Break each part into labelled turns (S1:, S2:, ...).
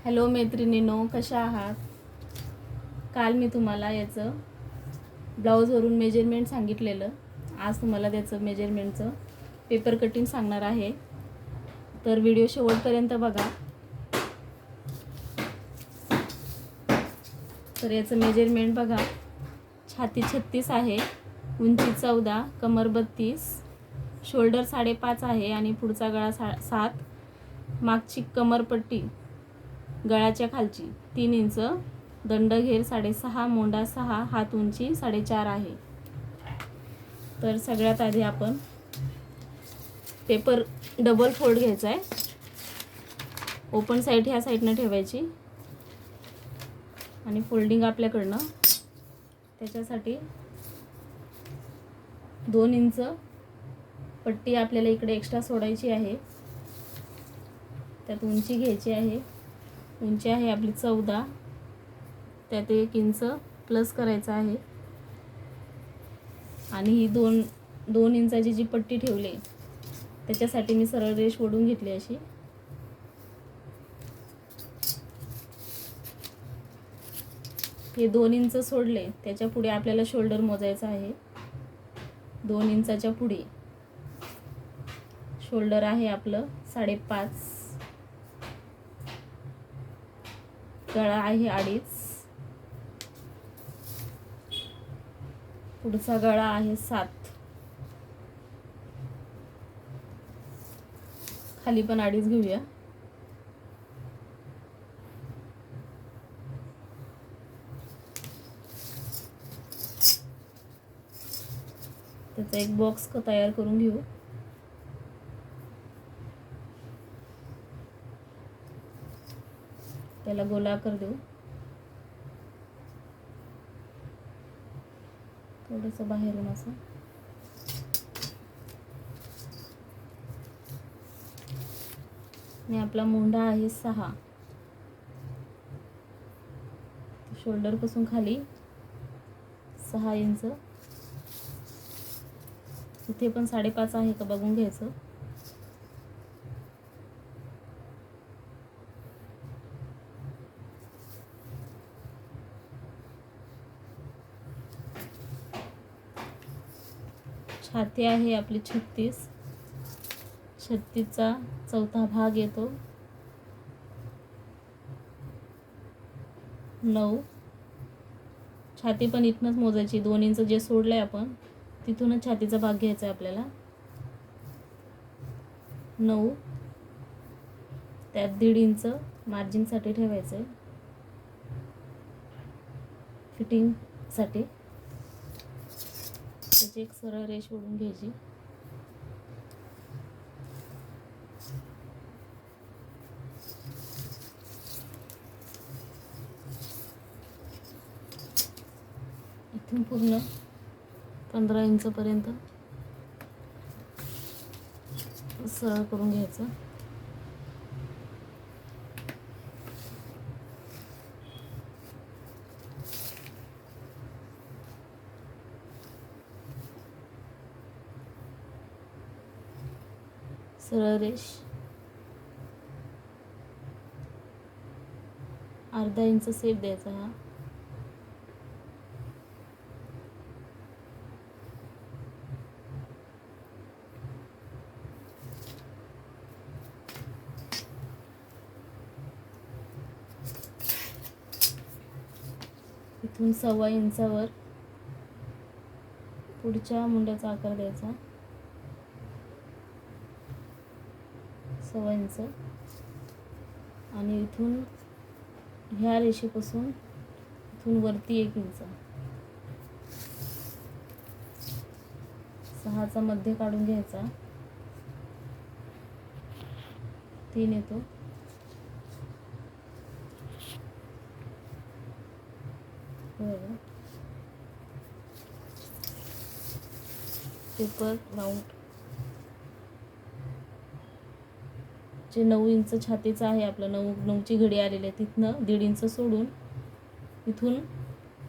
S1: Hello मैत्रिणींनो, कशा आहात? काल मी तुम्हाला याचं ब्लाऊजवरून मेजरमेंट सांगितलेलं. आज तुम्हाला त्याचं मेजरमेंटचं पेपर कटिंग सांगणार आहे. तर व्हिडिओ शेवटपर्यंत बघा. तर याचं मेजरमेंट बघा. छाती 36 आहे, उंची 14, कमर 32, शोल्डर 5.5 आहे आणि पुढचा गळा 7, मागची कमरपट्टी गळ्याच्या खालची 3 इंच, दंडघेर 6.5, मोंडा 6, हात उंची 4.5 आहे. तर सगळ्यात आधी आपण पेपर डबल फोल्ड घ्यायचा आहे. ओपन साईड ह्या साईडनं ठेवायची आणि फोल्डिंग आपल्याकडनं. त्याच्यासाठी 2 इंच पट्टी आपल्याला इकडे एक्स्ट्रा सोडायची आहे. त्यात उंची घ्यायची आहे. उंची आहे आपली 14, त्यात 1 इंच प्लस करायचा आहे. आणि ही 2 इंचाची जी पट्टी ठेवली त्याच्यासाठी मी सरळ रेष ओढून घेतली अशी. हे 2 इंच सोडले, त्याच्या पुढे आपल्याला शोल्डर मोजायचा आहे. 2 इंचाच्या पुढे शोल्डर आहे आपलं 5.5, गळा आहे 2.5, पुढचा गळा आहे 7, खाली पण 2.5 घेऊया. त्याचा एक बॉक्स तयार करून घेऊ. त्याला गोलाकार देऊ. थोडंसं बाहेरून असं. आणि आपला मोंढा आहे 6, शोल्डर पासून खाली 6 इंच. इथे पण 5.5 आहे का बघून घ्यायचं. छाती आहे आपली 36, 36चा चौथा भाग येतो 9. छाती पण इथनंच मोजायची. 2 इंच जे सोडलंय आपण तिथूनच छातीचा भाग घ्यायचा आहे आपल्याला. 9, त्यात 1.5 इंच मार्जिनसाठी ठेवायचं आहे, फिटिंगसाठी. त्याची एक सरळ रेष ओढून घ्यायची. इथून पूर्ण 15 इंचपर्यंत सरळ करून घ्यायचं. सरळ रेष 1/2 इंच सेप द्यायचा हा. इथून 1.25 इंचावर पुढच्या मुंड्याचा आकार द्यायचा. 1.25 इंच आणि इथून ह्या रेषेपासून इथून वरती 1 इंच. 6चा मध्य काढून घ्यायचा. 3 येतो. पेपर राऊंड जे 9 इंच छातीचं आहे आपलं, 9ची घडी आलेली आहे, तिथनं 1.5 इंच सोडून इथून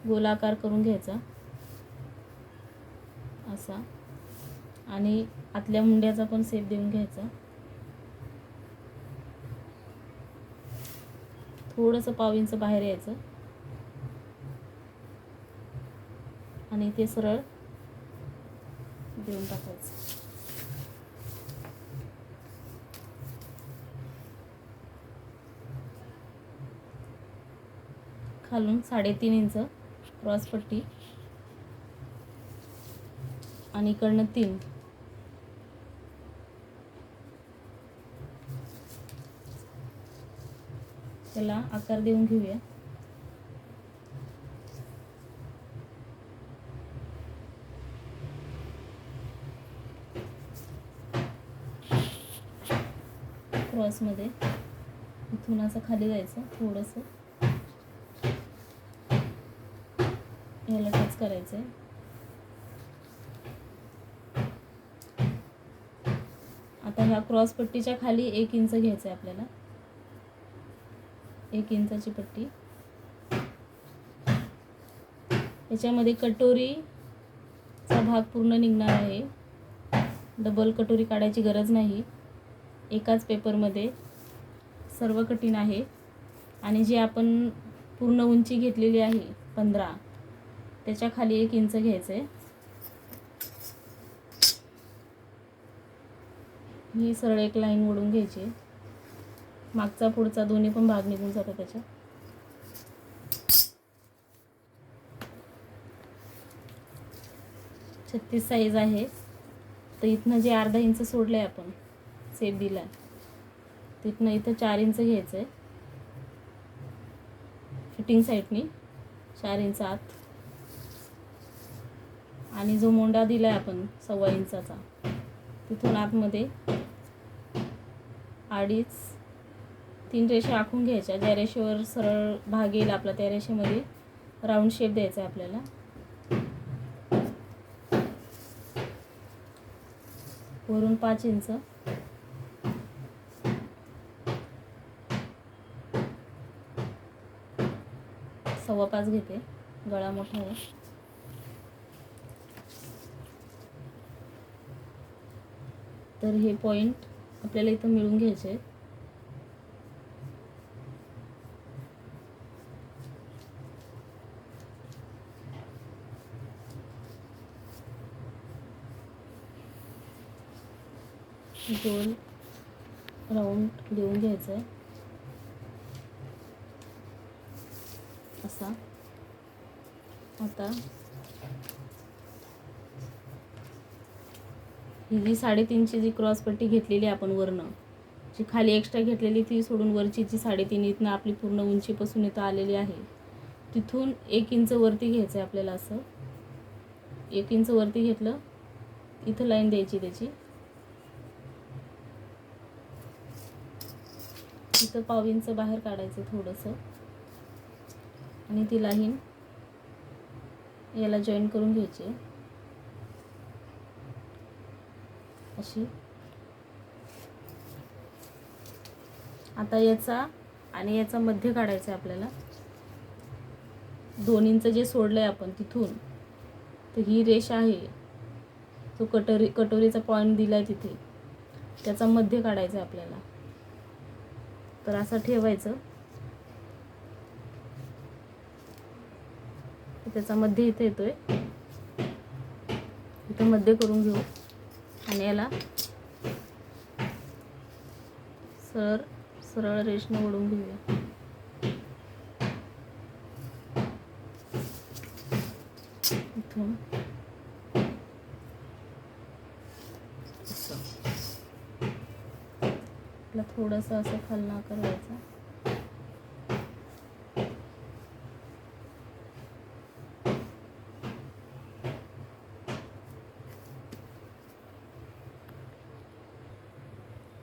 S1: गोलाकार करून घ्यायचा असा. आणि आतल्या मुंड्याचा पण सेप देऊन घ्यायचा. थोडंसं पाव इंच बाहेर यायचं आणि ते सरळ देऊन टाकायचं. खालून 3.5 इंच क्रॉस पट्टी आणि इकडनं 3. त्याला आकार देऊन घेऊया. क्रॉसमध्ये इथून असं खाली जायचं, थोडंसं याला टच करायचं आहे. आता ह्या क्रॉस पट्टीच्या खाली 1 इंच घ्यायचं आहे आपल्याला. 1 इंचाची पट्टी. याच्यामध्ये कटोरीचा भाग पूर्ण निघणार आहे. डबल कटोरी काढायची गरज नाही. एकाच पेपरमध्ये सर्व कटिंग आहे. आणि जे आपण पूर्ण उंची घेतलेली आहे 15, त्याच्या खाली 1 इंच घ्यायचं आहे. ही सरळ एक लाईन ओढून घ्यायची. मागचा पुढचा दोन्ही पण भाग निघून जातो त्याच्या. छत्तीस साईज आहे. तर इथनं जे अर्धा इंच सोडलं आहे आपण, सेप दिला, तिथनं इथं 4 इंच घ्यायचं आहे. फिटिंग साईडनी 4 इंच आत. आणि जो मोंडा दिला आहे आपण 1.25 इंचाचा, तिथून आतमध्ये 2.5 3 रेषा आखून घ्यायच्या. ज्या रेषेवर सरळ भाग येईल आपला त्या रेषेमध्ये राऊंड शेप द्यायचा आहे आपल्याला. वरून 5 इंच, सव्वा 5 घेते, गळा मोठा आहे. तर हे पॉइंट आपल्याला इथं मिळून घ्यायचे. गोल राऊंड देऊन घ्यायचं आहे असा. आता ही जी 3.5ची जी क्रॉस पट्टी घेतलेली आपण वरनं, जी खाली एक्स्ट्रा घेतलेली ती सोडून वरची जी 3.5 इथनं आपली पूर्ण उंचीपासून इथं आलेली आहे, तिथून 1 इंच वरती घ्यायचं आहे आपल्याला. असं 1 इंच वरती घेतलं, इथं लाईन द्यायची त्याची. इथं पाव इंच बाहेर काढायचं थोडंसं आणि ती लाईन याला जॉईन करून घ्यायची अशी. आता याचा आणि याचा मध्य काढायचा आहे आपल्याला. 2 इंच जे सोडलं आहे आपण तिथून, तर ही रेषा आहे, तो कटोरीचा पॉईंट दिला आहे तिथे, त्याचा मध्य काढायचा आहे आपल्याला. तर असं ठेवायचं. त्याचा मध्य इथे येतोय, इथं मध्य करून घेऊ आणि याला सरळ रेषेने ओढून घेऊया. इथून थोडंसं असं खालना आकार द्यायचा.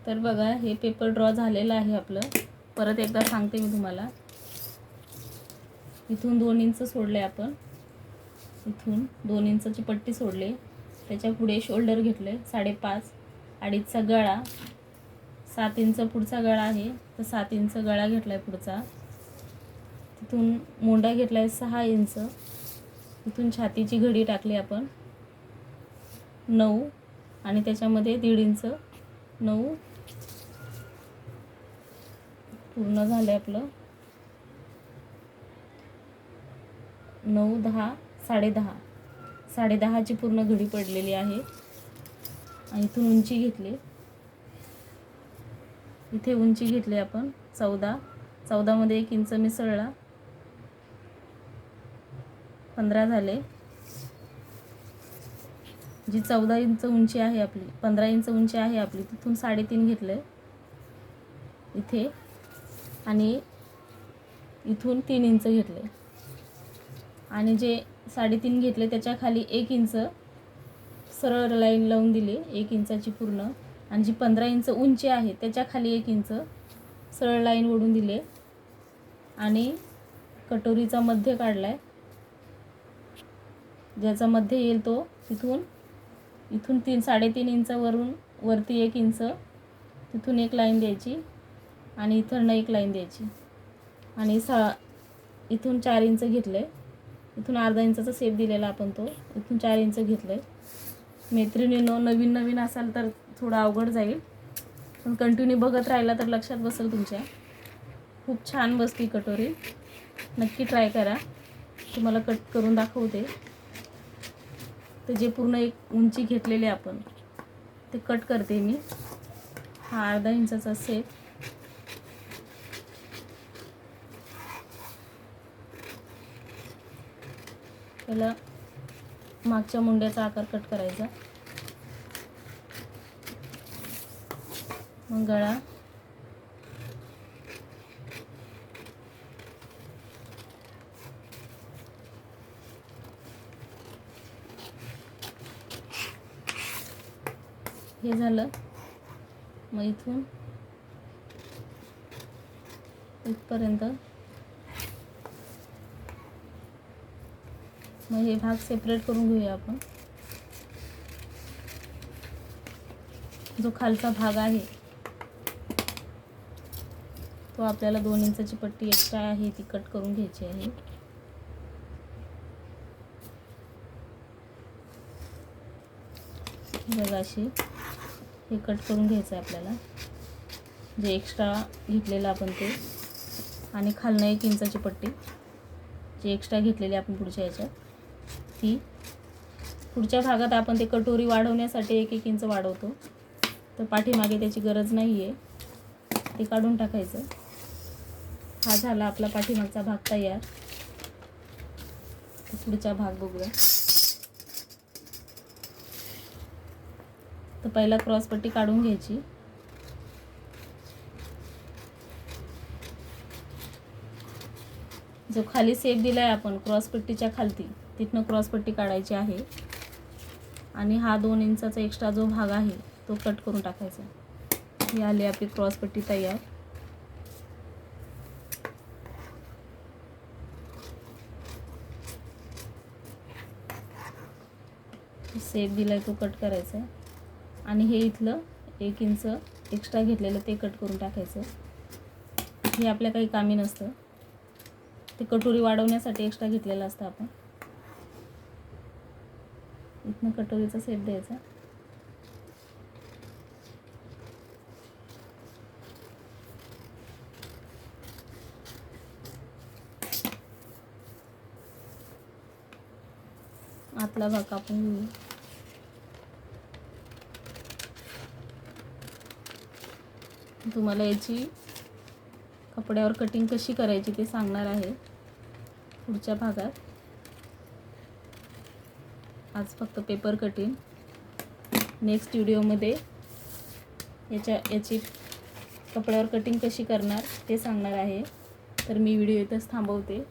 S1: तर बघा, हे पेपर ड्रॉ झालेलं आहे आपलं. परत एकदा सांगते मी तुम्हाला. इथून 2 इंच सोडले आपण, इथून 2 इंचाची पट्टी सोडली, त्याच्या पुढे शोल्डर घेतले 5.5, 2.5चा गळा, 7 इंच पुढचा गळा आहे, तर 7 इंच गळा घेतला आहे पुढचा. तिथून मोंडा घेतला आहे 6 इंच. इथून छातीची घडी टाकली आपण 9 आणि त्याच्यामध्ये 1.5 इंच. 9 पूर्ण झालं आपलं. 9, 10, 10:30. 10:30ची पूर्ण घडी पडलेली आहे. आणि इथून उंची घेतली, इथे उंची घेतली आपण 14. 14 मध्ये 1 इंच मिसळला, 15 झाले. जी 14 इंच उंची आहे आपली, 15 इंच उंची आहे आपली, तिथून 3.5 घेतले इथे आणि इथून 3 इंच घेतले. आणि जे 3.5 घेतले त्याच्या खाली 1 इंच सरळ लाईन लावून दिली, 1 इंचाची पूर्ण. आणि जी 15 इंच उंची आहे त्याच्या खाली 1 इंच सरळ लाईन ओढून दिले आणि कटोरीचा मध्य काढलाय. ज्याचा मध्य येईल तो इथून 3.5 इंच वरून वरती 1 इंच, तिथून एक लाईन द्यायची आणि इथून एक लाईन द्यायची. आणि इथून 4 इंच घेतले, इथून अर्धा इंचाचा शेप दिलेला आपण, तो इथून 4 इंच घेतले. मैत्रिणींनो, नवीन असाल तर थोडं अवघड जाईल, पण कंटिन्यू बघत राहिला तर लक्षात बसेल तुमच्या. खूप छान बसती कटोरी, नक्की ट्राय करा. तुम्हाला कट करून दाखवते. तर जे पूर्ण एक उंची घेतलेली आपण ते कट करते मी. हा अर्धा इंचाचा शेप, त्याला मागच्या मुंड्याचा आकार कट करायचा. मग गळा, हे झालं. मग इथून इथपर्यंत, मग हे भाग सेपरेट करून घेऊया आपण. जो खालचा भाग आहे तो आपल्याला 2 इंचाची पट्टी एक्स्ट्रा आहे ती कट करून घ्यायची आहे. बघा अशी हे कट करून घ्यायचं आहे आपल्याला, जे एक्स्ट्रा घेतलेलं आपण ते. आणि खालनं 1 इंचाची पट्टी जी एक्स्ट्रा घेतलेली आपण पुढच्या याच्यात, ती पुढच्या भागात आपण ते कटोरी वाढवण्यासाठी 1 इंच वाढवतो. तर पाठीमागे त्याची गरज नाही आहे, ते काढून टाकायचं. हा झाला आपला पाठीमागचा भाग तयार. तर पुढचा भाग बघूया. तर पहिला क्रॉस पट्टी काढून घ्यायची. जो खाली शेप दिलाय आपण क्रॉस पट्टीच्या खालती, तिथनं क्रॉस पट्टी काढायची आहे. आणि हा 2 इंचाचा एक्स्ट्रा जो भाग आहे तो कट करून टाकायचा. ही आली आपली क्रॉस पट्टी तयार. शेप दिलाय तो कट करायचा. आणि हे इथलं 1 इंच एक्स्ट्रा घेतलेलं ते कट करून टाकायचं. हे आपल्या काही कामी नसतं, ते कटोरी वाढवण्यासाठी एक्स्ट्रा घेतलेलं असतं आपण. इथनं कटोरीचा शेप द्यायचा. आतला भाग कापून घेऊ. तुम्हाला याची कपड्यावर कटिंग कशी करायची ते सांगणार आहे पुढच्या भागात. आज फक्त पेपर कटिंग. नेक्स्ट व्हिडिओमध्ये याची कपड्यावर कटिंग कशी करणार ते सांगणार आहे. तर मी व्हिडिओ इथंच थांबवते.